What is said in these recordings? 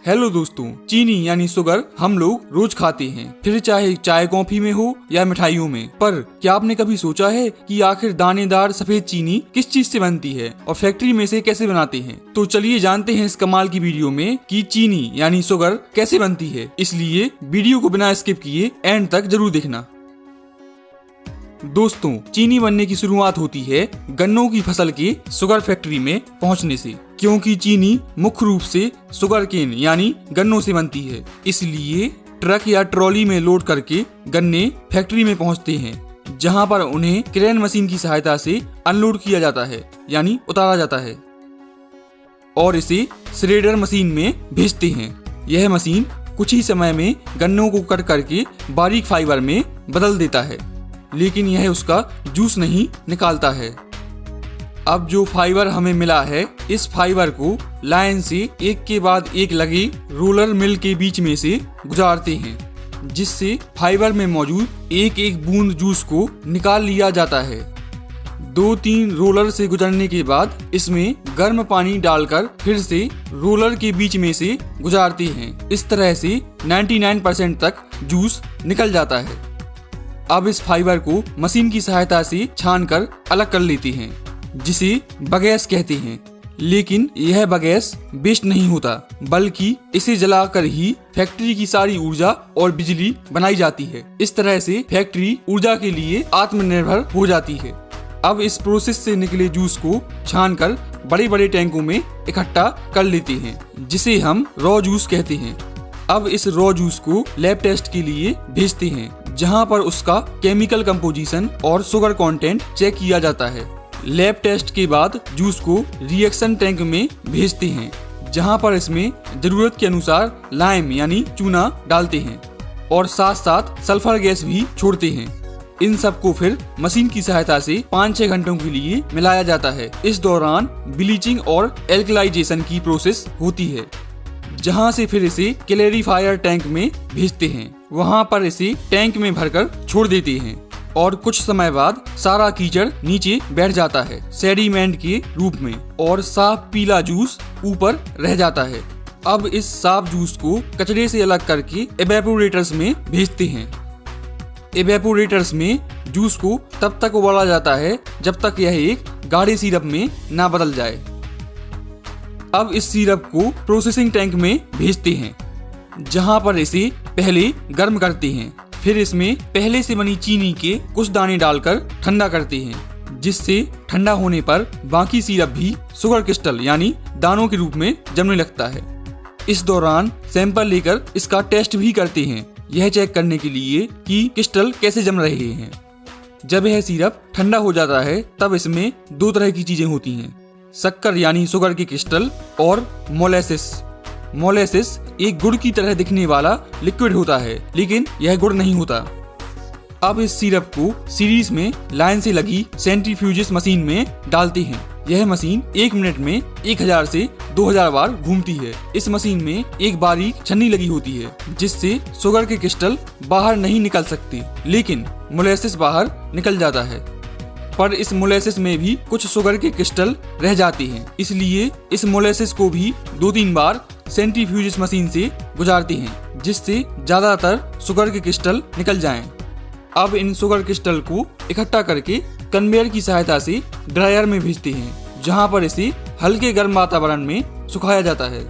Hello दोस्तों, चीनी यानी शुगर हम लोग रोज खाते हैं, फिर चाहे चाय कॉफी में हो या मिठाइयों में। पर क्या आपने कभी सोचा है कि आखिर दानेदार सफेद चीनी किस चीज से बनती है और फैक्ट्री में से कैसे बनाते हैं? तो चलिए जानते हैं इस कमाल की वीडियो में कि चीनी यानी शुगर कैसे बनती है। इसलिए वीडियो को बिना स्किप किए एंड तक जरूर देखना। दोस्तों, चीनी बनने की शुरुआत होती है गन्नों की फसल के शुगर फैक्ट्री में पहुंचने से, क्योंकि चीनी मुख्य रूप से शुगर केन यानी गन्नों से बनती है। इसलिए ट्रक या ट्रॉली में लोड करके गन्ने फैक्ट्री में पहुंचते हैं, जहां पर उन्हें क्रेन मशीन की सहायता से अनलोड किया जाता है यानी उतारा जाता है और इसे श्रेडर मशीन में भेजते हैं। यह मशीन कुछ ही समय में गन्नों को कट करके बारीक फाइबर में बदल देता है, लेकिन यह उसका जूस नहीं निकालता है। अब जो फाइबर हमें मिला है, इस फाइबर को लाइन से एक के बाद एक लगे रोलर मिल के बीच में से गुजारते हैं, जिससे फाइबर में मौजूद एक एक बूंद जूस को निकाल लिया जाता है। 2-3 रोलर से गुजरने के बाद इसमें गर्म पानी डालकर फिर से रोलर के बीच में से गुजारते हैं। इस तरह से 99% तक जूस निकल जाता है। अब इस फाइबर को मशीन की सहायता से छानकर अलग कर लेते हैं, जिसे बगैस कहते हैं। लेकिन यह बगैस वेस्ट नहीं होता, बल्कि इसे जलाकर ही फैक्ट्री की सारी ऊर्जा और बिजली बनाई जाती है। इस तरह से फैक्ट्री ऊर्जा के लिए आत्मनिर्भर हो जाती है। अब इस प्रोसेस से निकले जूस को छानकर बड़े बड़े टैंकों में इकट्ठा कर लेते हैं, जिसे हम रॉ जूस कहते हैं। अब इस रॉ जूस को लैब टेस्ट के लिए भेजते हैं, जहां पर उसका केमिकल कंपोजिशन और शुगर कंटेंट चेक किया जाता है। लैब टेस्ट के बाद जूस को रिएक्शन टैंक में भेजते हैं, जहां पर इसमें जरूरत के अनुसार लाइम यानी चूना डालते हैं और साथ साथ सल्फर गैस भी छोड़ते हैं। इन सब को फिर मशीन की सहायता से 5-6 घंटों के लिए मिलाया जाता है। इस दौरान ब्लीचिंग और एल्कलाइजेशन की प्रोसेस होती है, जहां से फिर इसे क्लेरिफायर टैंक में भेजते हैं। वहां पर इसे टैंक में भरकर छोड़ देते हैं और कुछ समय बाद सारा कीचड़ नीचे बैठ जाता है सेडिमेंट के रूप में और साफ पीला जूस ऊपर रह जाता है। अब इस साफ जूस को कचरे से अलग करके एवेपोरेटर्स में भेजते हैं। एवेपोरेटर्स में जूस को तब तक उबाला जाता है जब तक यह एक गाढ़े सिरप में ना बदल जाए। अब इस सिरप को प्रोसेसिंग टैंक में भेजते हैं, जहां पर इसे पहले गर्म करते हैं। फिर इसमें पहले से बनी चीनी के कुछ दाने डालकर ठंडा करते हैं, जिससे ठंडा होने पर बाकी सिरप भी शुगर क्रिस्टल यानी दानों के रूप में जमने लगता है। इस दौरान सैंपल लेकर इसका टेस्ट भी करते हैं, यह चेक करने के लिए कि क्रिस्टल कैसे जम रहे हैं। जब यह सिरप ठंडा हो जाता है, तब इसमें 2 तरह की चीजें होती हैं, शक्कर यानी शुगर के क्रिस्टल और मोलेसिस। मोलेसिस एक गुड़ की तरह दिखने वाला लिक्विड होता है, लेकिन यह गुड़ नहीं होता। अब इस सिरप को सीरीज में लाइन से लगी सेंट्रीफ्यूजिस मशीन में डालते हैं। यह मशीन 1 मिनट में 1000 से 2000 बार घूमती है। इस मशीन में एक बारीक छन्नी लगी होती है, जिससे शुगर के क्रिस्टल बाहर नहीं निकल सकते, लेकिन मोलेसिस बाहर निकल जाता है। पर इस मोलेसिस में भी कुछ शुगर के क्रिस्टल रह जाते हैं, इसलिए इस मोलेसिस को भी 2-3 बार सेंट्रीफ्यूजिस मशीन से गुजारते हैं, जिससे ज्यादातर शुगर के क्रिस्टल निकल जाएं। अब इन शुगर क्रिस्टल को इकट्ठा करके कन्वेयर की सहायता से ड्रायर में भेजते हैं, जहां पर इसे हल्के गर्म वातावरण में सुखाया जाता है।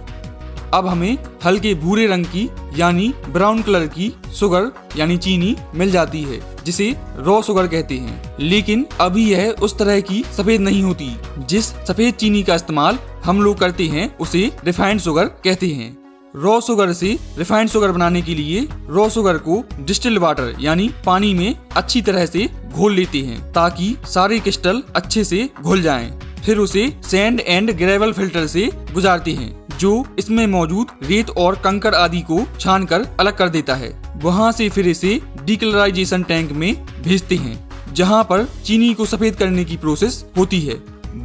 अब हमें हल्के भूरे रंग की यानी ब्राउन कलर की शुगर यानी चीनी मिल जाती है, जिसे रॉ शुगर कहते हैं। लेकिन अभी यह उस तरह की सफेद नहीं होती। जिस सफेद चीनी का इस्तेमाल हम लोग करते हैं उसे रिफाइंड शुगर कहते हैं। रॉ शुगर से रिफाइंड शुगर बनाने के लिए रॉ शुगर को डिस्टिल्ड वाटर यानी पानी में अच्छी तरह से घोल लेते हैं, ताकि सारे क्रिस्टल अच्छे से घुल जाएं। फिर उसे सैंड एंड ग्रेवल फिल्टर से गुजारते हैं, जो इसमें मौजूद रेत और कंकड़ आदि को छानकर अलग कर देता है। वहां से फिर इसे डीकलराइजेशन टैंक में भेजते हैं, जहां पर चीनी को सफेद करने की प्रोसेस होती है।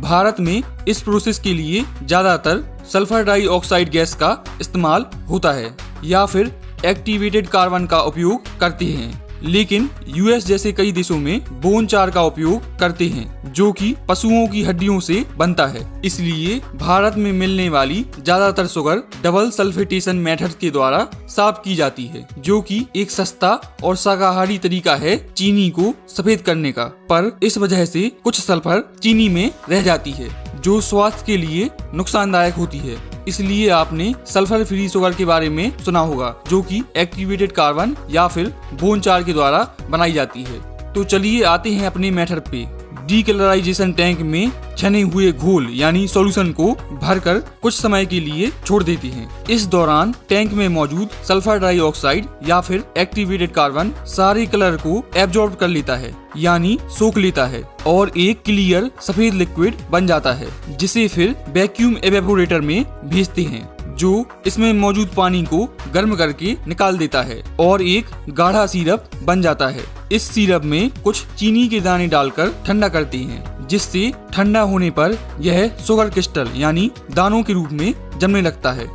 भारत में इस प्रोसेस के लिए ज्यादातर सल्फर डाइऑक्साइड गैस का इस्तेमाल होता है या फिर एक्टिवेटेड कार्बन का उपयोग करते हैं। लेकिन यूएस जैसे कई देशों में बोन चार का उपयोग करते हैं, जो कि पशुओं की हड्डियों से बनता है। इसलिए भारत में मिलने वाली ज्यादातर शुगर डबल सल्फेटेशन मेथड के द्वारा साफ की जाती है, जो कि एक सस्ता और शाकाहारी तरीका है चीनी को सफेद करने का। पर इस वजह से कुछ सल्फर चीनी में रह जाती है, जो स्वास्थ्य के लिए नुकसानदायक होती है। इसलिए आपने सल्फर फ्री शुगर के बारे में सुना होगा, जो कि एक्टिवेटेड कार्बन या फिर बोन चार के द्वारा बनाई जाती है। तो चलिए आते हैं अपने मेथड पे। डीकलराइजेशन टैंक में छने हुए घोल यानी सॉल्यूशन को भरकर कुछ समय के लिए छोड़ देते हैं। इस दौरान टैंक में मौजूद सल्फर डाइऑक्साइड या फिर एक्टिवेटेड कार्बन सारे कलर को एब्जॉर्ब कर लेता है, यानी सोख लेता है और एक क्लियर सफेद लिक्विड बन जाता है, जिसे फिर वैक्यूम एवेपोरेटर में भेजते हैं, जो इसमें मौजूद पानी को गर्म करके निकाल देता है और एक गाढ़ा सिरप बन जाता है। इस सिरप में कुछ चीनी के दाने डालकर ठंडा करते हैं, जिससे ठंडा होने पर यह शुगर क्रिस्टल यानी दानों के रूप में जमने लगता है।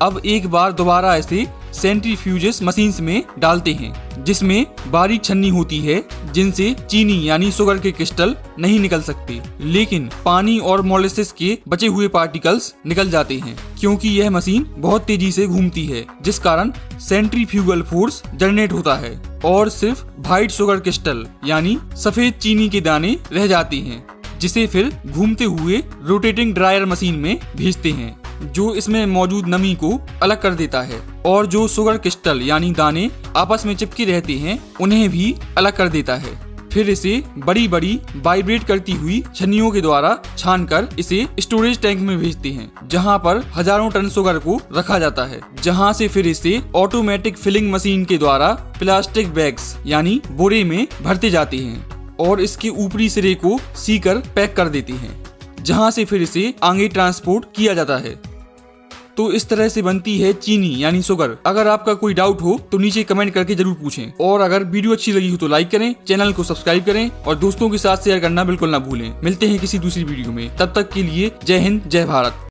अब एक बार दोबारा इसे सेंट्रीफ्यूजेस मशीन्स में डालते हैं, जिसमें बारीक छन्नी होती है, जिनसे चीनी यानी शुगर के क्रिस्टल नहीं निकल सकते, लेकिन पानी और मोलेसिस के बचे हुए पार्टिकल्स निकल जाते हैं, क्योंकि यह मशीन बहुत तेजी से घूमती है, जिस कारण सेंट्रीफ्यूगल फोर्स जनरेट होता है और सिर्फ व्हाइट शुगर क्रिस्टल यानी सफेद चीनी के दाने रह जाते हैं, जिसे फिर घूमते हुए रोटेटिंग ड्रायर मशीन में भेजते हैं, जो इसमें मौजूद नमी को अलग कर देता है और जो शुगर क्रिस्टल यानी दाने आपस में चिपके रहते हैं उन्हें भी अलग कर देता है। फिर इसे बड़ी बड़ी वाइब्रेट करती हुई छन्नियों के द्वारा छानकर इसे स्टोरेज टैंक में भेजते हैं, जहां पर हजारों टन शुगर को रखा जाता है, जहां से फिर इसे ऑटोमेटिक फिलिंग मशीन के द्वारा प्लास्टिक बैग्स यानी बोरे में भरते जाते हैं और इसके ऊपरी सिरे को सीकर पैक कर देते हैं, जहां से फिर इसे आगे ट्रांसपोर्ट किया जाता है। तो इस तरह से बनती है चीनी यानी शुगर। अगर आपका कोई डाउट हो तो नीचे कमेंट करके जरूर पूछें, और अगर वीडियो अच्छी लगी हो तो लाइक करें, चैनल को सब्सक्राइब करें और दोस्तों के साथ शेयर करना बिल्कुल ना भूलें। मिलते हैं किसी दूसरी वीडियो में, तब तक के लिए जय हिंद, जय भारत।